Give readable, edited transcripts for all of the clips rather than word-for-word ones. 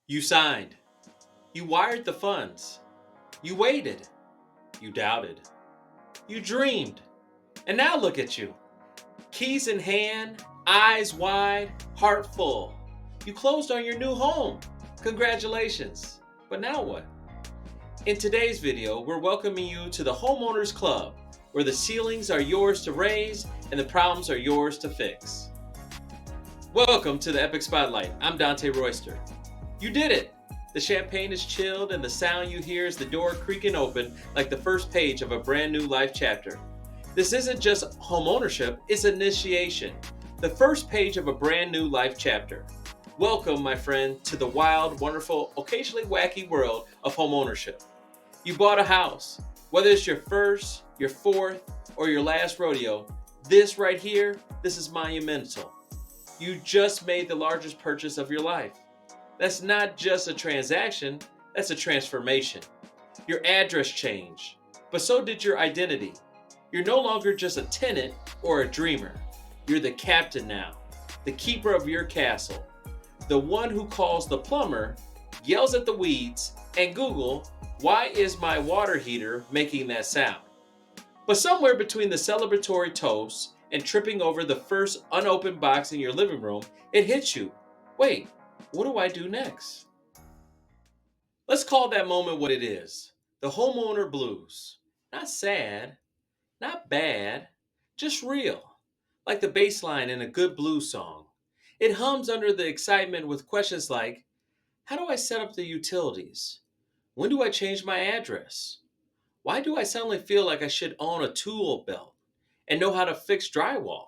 You signed. You wired the funds. You waited. You doubted. You dreamed. And now look at you. Keys in hand, eyes wide, heart full. You closed on your new home. Congratulations. But now what? In today's video, we're welcoming you to the Homeowners Club, where the ceilings are yours to raise and the problems are yours to fix. Welcome to the Epic Spotlight. I'm Dante Royster. You did it! The champagne is chilled and the sound you hear is the door creaking open like the first page of a brand new life chapter. This isn't just homeownership, it's initiation. The first page of a brand new life chapter. Welcome, my friend, to the wild, wonderful, occasionally wacky world of homeownership. You bought a house. Whether it's your first, your fourth, or your last rodeo, this right here, this is monumental. You just made the largest purchase of your life. That's not just a transaction, that's a transformation. Your address changed, but so did your identity. You're no longer just a tenant or a dreamer. You're the captain now, the keeper of your castle, the one who calls the plumber, yells at the weeds, and Google, why is my water heater making that sound? But somewhere between the celebratory toast and tripping over the first unopened box in your living room, it hits you. Wait, what do I do next? Let's call that moment what it is. The homeowner blues. Not sad, not bad, just real. Like the bass line in a good blues song. It hums under the excitement with questions like, how do I set up the utilities? When do I change my address? Why do I suddenly feel like I should own a tool belt and know how to fix drywall?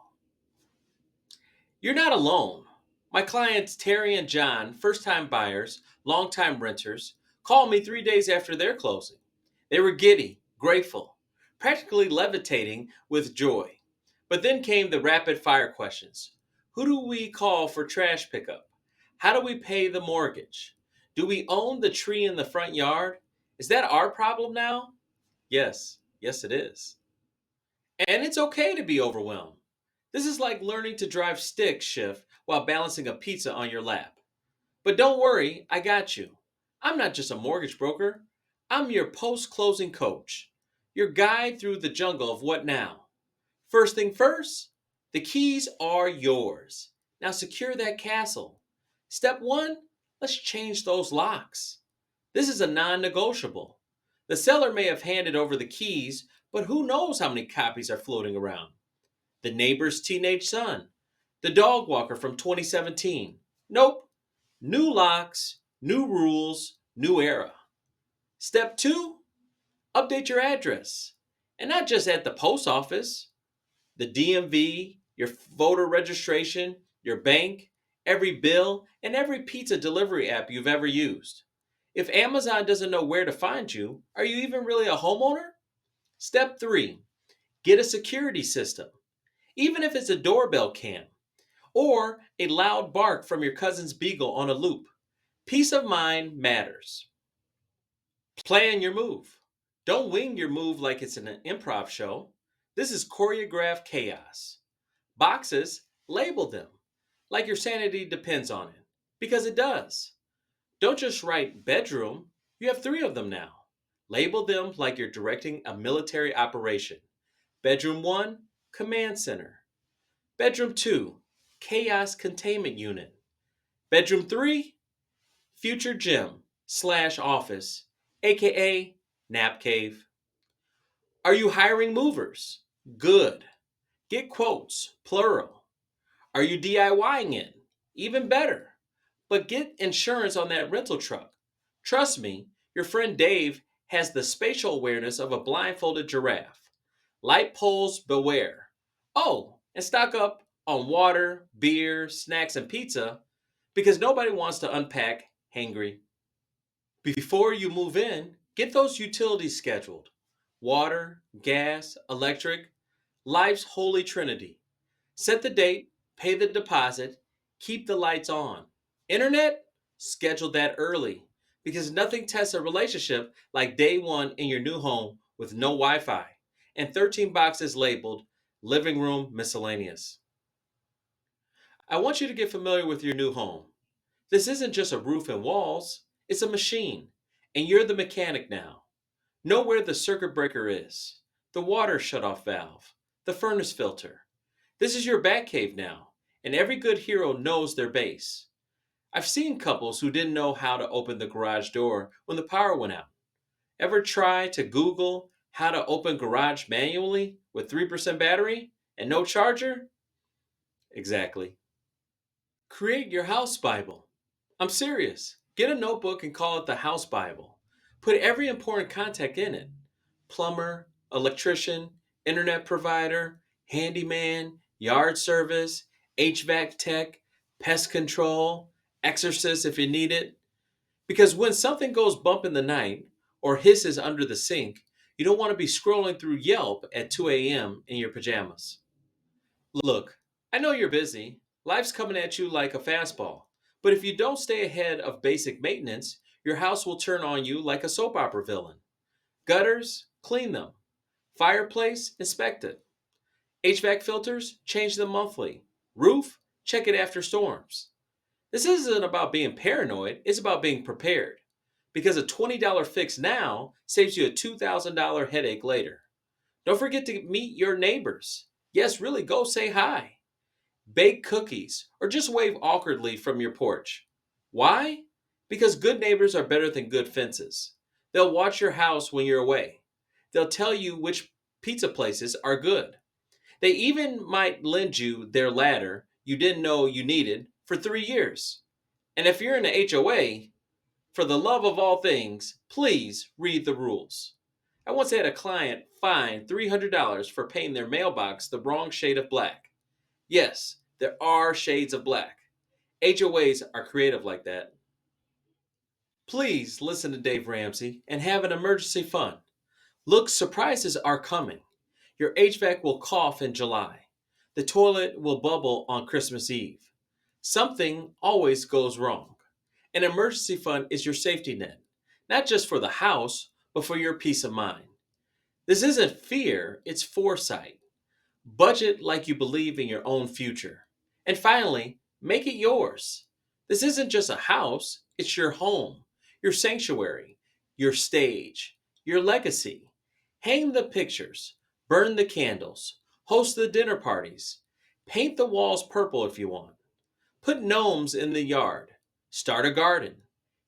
You're not alone. My clients Terry and John, first time buyers, long time renters, called me 3 days after their closing. They were giddy, grateful, practically levitating with joy. But then came the rapid fire questions. Who do we call for trash pickup? How do we pay the mortgage? Do we own the tree in the front yard? Is that our problem now? Yes, it is. And it's okay to be overwhelmed. This is like learning to drive stick shift while balancing a pizza on your lap. But don't worry, I got you. I'm not just a mortgage broker, I'm your post closing coach, your guide through the jungle of what now. First thing first, the keys are yours. Now secure that castle. Step one, let's change those locks. This is a non negotiable. The seller may have handed over the keys, but who knows how many copies are floating around? The neighbor's teenage son, the dog walker from 2017. Nope. New locks, new rules, new era. Step two, update your address. And not just at the post office, the DMV, your voter registration, your bank, every bill, and every pizza delivery app you've ever used. If Amazon doesn't know where to find you, are you even really a homeowner? Step three, get a security system, even if it's a doorbell cam or a loud bark from your cousin's beagle on a loop. Peace of mind matters. Plan your move. Don't wing your move like it's an improv show. This is choreographed chaos. Boxes, label them like your sanity depends on it, because it does. Don't just write bedroom, you have three of them now. Label them like you're directing a military operation. Bedroom 1, command center. Bedroom 2, chaos containment unit. Bedroom 3, future gym slash office, aka nap cave. Are you hiring movers? Good. Get quotes, plural. Are you DIYing it? Even better. But get insurance on that rental truck. Trust me, your friend Dave has the spatial awareness of a blindfolded giraffe. Light poles beware. Oh, and stock up on water, beer, snacks, and pizza because nobody wants to unpack hangry. Before you move in, get those utilities scheduled. Water, gas, electric, life's holy trinity. Set the date, pay the deposit, keep the lights on. Internet, schedule that early because nothing tests a relationship like day one in your new home with no Wi Fi and 13 boxes labeled living room miscellaneous. I want you to get familiar with your new home. This isn't just a roof and walls, it's a machine. And you're the mechanic now. Know where the circuit breaker is, the water shutoff valve, the furnace filter. This is your Batcave now, and every good hero knows their base. I've seen couples who didn't know how to open the garage door when the power went out. Ever try to Google how to open garage manually with 3% battery and no charger? Exactly. Create your house Bible. I'm serious. Get a notebook and call it the House Bible. Put every important contact in it: plumber, electrician, internet provider, handyman, yard service, HVAC tech, pest control, exorcist if you need it. Because when something goes bump in the night or hisses under the sink, you don't want to be scrolling through Yelp at 2 a.m. in your pajamas. Look, I know you're busy. Life's coming at you like a fastball. But if you don't stay ahead of basic maintenance, your house will turn on you like a soap opera villain. Gutters, clean them. Fireplace, inspect it. HVAC filters, change them monthly. Roof, check it after storms. This isn't about being paranoid, it's about being prepared. Because a $20 fix now saves you a $2,000 headache later. Don't forget to meet your neighbors. Yes, really, go say hi. Bake cookies, or just wave awkwardly from your porch. Why? Because good neighbors are better than good fences. They'll watch your house when you're away. They'll tell you which pizza places are good. They even might lend you their ladder you didn't know you needed for 3 years. And if you're in an HOA, for the love of all things, please read the rules. I once had a client fined $300 for painting their mailbox the wrong shade of black. Yes, there are shades of black. HOAs are creative like that. Please listen to Dave Ramsey and have an emergency fund. Look, surprises are coming. Your HVAC will cough in July. The toilet will bubble on Christmas Eve. Something always goes wrong. An emergency fund is your safety net, not just for the house, but for your peace of mind. This isn't fear, it's foresight. Budget like you believe in your own future. And finally, make it yours. This isn't just a house, it's your home, your sanctuary, your stage, your legacy. Hang the pictures, burn the candles, host the dinner parties, paint the walls purple if you want. Put gnomes in the yard, start a garden,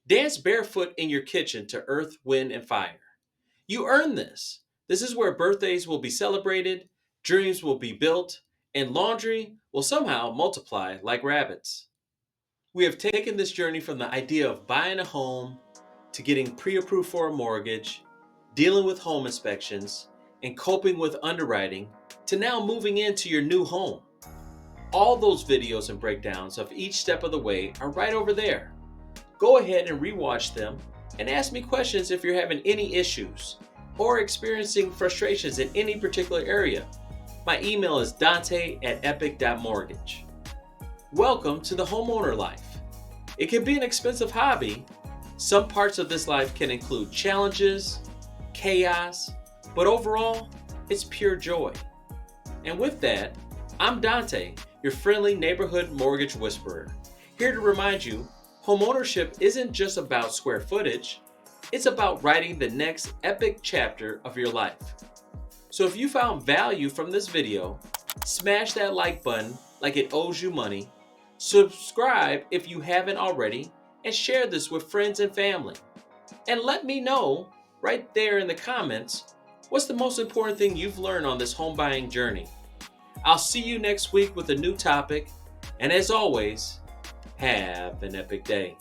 dance barefoot in your kitchen to earth, wind, and fire. You earn this. This is where birthdays will be celebrated, dreams will be built, and laundry will somehow multiply like rabbits. We have taken this journey from the idea of buying a home to getting pre-approved for a mortgage, dealing with home inspections, and coping with underwriting to now moving into your new home. All those videos and breakdowns of each step of the way are right over there. Go ahead and rewatch them and ask me questions if you're having any issues or experiencing frustrations in any particular area. My email is dante@epic.mortgage. Welcome to the homeowner life. It can be an expensive hobby. Some parts of this life can include challenges, chaos, but overall, it's pure joy. And with that, I'm Dante, your friendly neighborhood mortgage whisperer, here to remind you, homeownership isn't just about square footage, it's about writing the next epic chapter of your life. So if you found value from this video, smash that like button like it owes you money, subscribe if you haven't already, and share this with friends and family. And let me know right there in the comments, what's the most important thing you've learned on this home buying journey? I'll see you next week with a new topic, and as always, have an epic day.